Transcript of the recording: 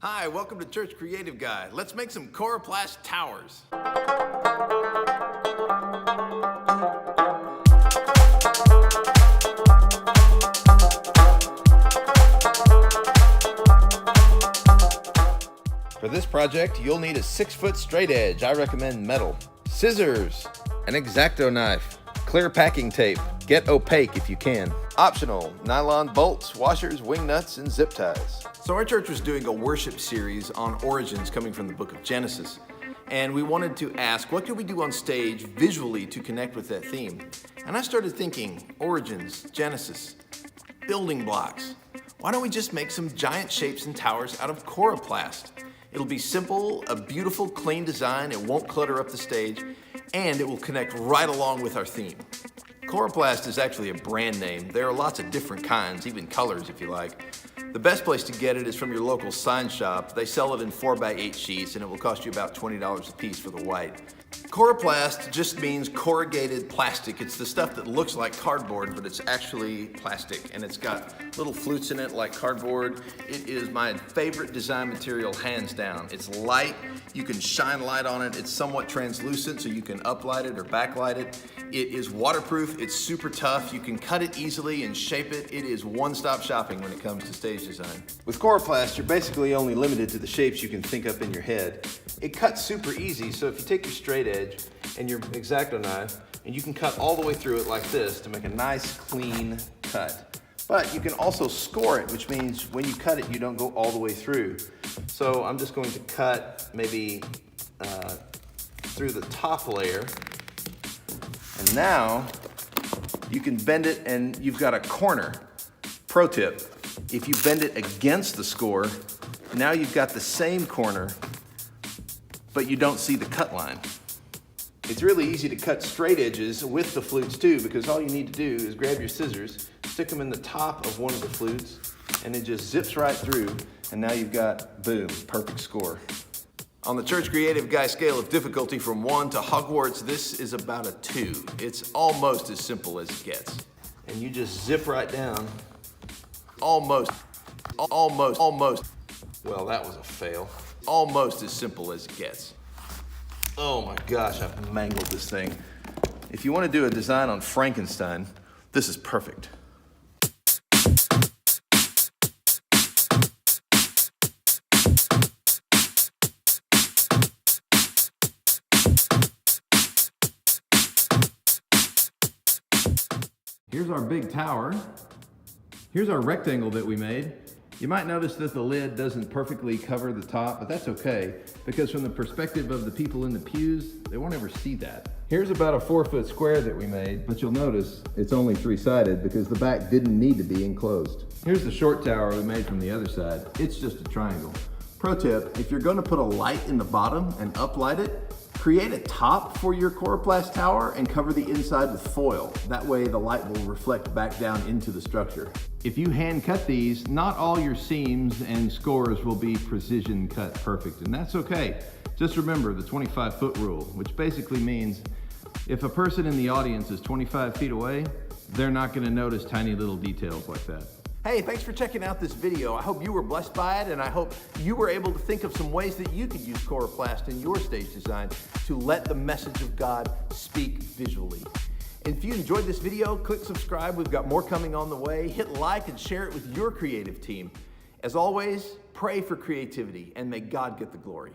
Hi, welcome to Church Creative Guy. Let's make some Coroplast towers. For this project, you'll need a 6-foot straight edge. I recommend metal. Scissors, an X-Acto knife, clear packing tape. Get opaque if you can. Optional, nylon bolts, washers, wing nuts, and zip ties. So our church was doing a worship series on origins coming from the book of Genesis. And we wanted to ask, what could we do on stage visually to connect with that theme? And I started thinking, origins, Genesis, building blocks. Why don't we just make some giant shapes and towers out of Coroplast? It'll be simple, a beautiful, clean design. It won't clutter up the stage, and it will connect right along with our theme. Coroplast is actually a brand name. There are lots of different kinds, even colors if you like. The best place to get it is from your local sign shop. They sell it in 4x8 sheets, and it will cost you about $20 a piece for the white. Coroplast just means corrugated plastic. It's the stuff that looks like cardboard, but it's actually plastic, and it's got little flutes in it like cardboard. It is my favorite design material, hands down. It's light, you can shine light on it. It's somewhat translucent, so you can uplight it or backlight it. It is waterproof, it's super tough. You can cut it easily and shape it. It is one-stop shopping when it comes to stage design. With Coroplast, you're basically only limited to the shapes you can think up in your head. It cuts super easy, so if you take your straight edge and your X-Acto knife, and you can cut all the way through it like this to make a nice, clean cut. But you can also score it, which means when you cut it, you don't go all the way through. So I'm just going to cut maybe through the top layer. And now you can bend it and you've got a corner. Pro tip, if you bend it against the score, now you've got the same corner, but you don't see the cut line. It's really easy to cut straight edges with the flutes too, because all you need to do is grab your scissors, stick them in the top of one of the flutes, and it just zips right through, and now you've got, boom, perfect score. On the Church Creative Guy scale of difficulty from 1 to Hogwarts, this is about a 2. It's almost as simple as it gets. And you just zip right down. Almost. Well, that was a fail. Almost as simple as it gets. Oh my gosh, I've mangled this thing. If you want to do a design on Frankenstein, this is perfect. Here's our big tower. Here's our rectangle that we made. You might notice that the lid doesn't perfectly cover the top, but that's okay, because from the perspective of the people in the pews, they won't ever see that. Here's about a 4-foot square that we made, but you'll notice it's only 3-sided because the back didn't need to be enclosed. Here's the short tower we made from the other side. It's just a triangle. Pro tip, if you're gonna put a light in the bottom and uplight it, create a top for your Coroplast tower and cover the inside with foil. That way the light will reflect back down into the structure. If you hand cut these, not all your seams and scores will be precision cut perfect, and that's okay. Just remember the 25-foot rule, which basically means if a person in the audience is 25 feet away, they're not gonna notice tiny little details like that. Hey, thanks for checking out this video. I hope you were blessed by it, and I hope you were able to think of some ways that you could use Coroplast in your stage design to let the message of God speak visually. And if you enjoyed this video, click subscribe. We've got more coming on the way. Hit like and share it with your creative team. As always, pray for creativity, and may God get the glory.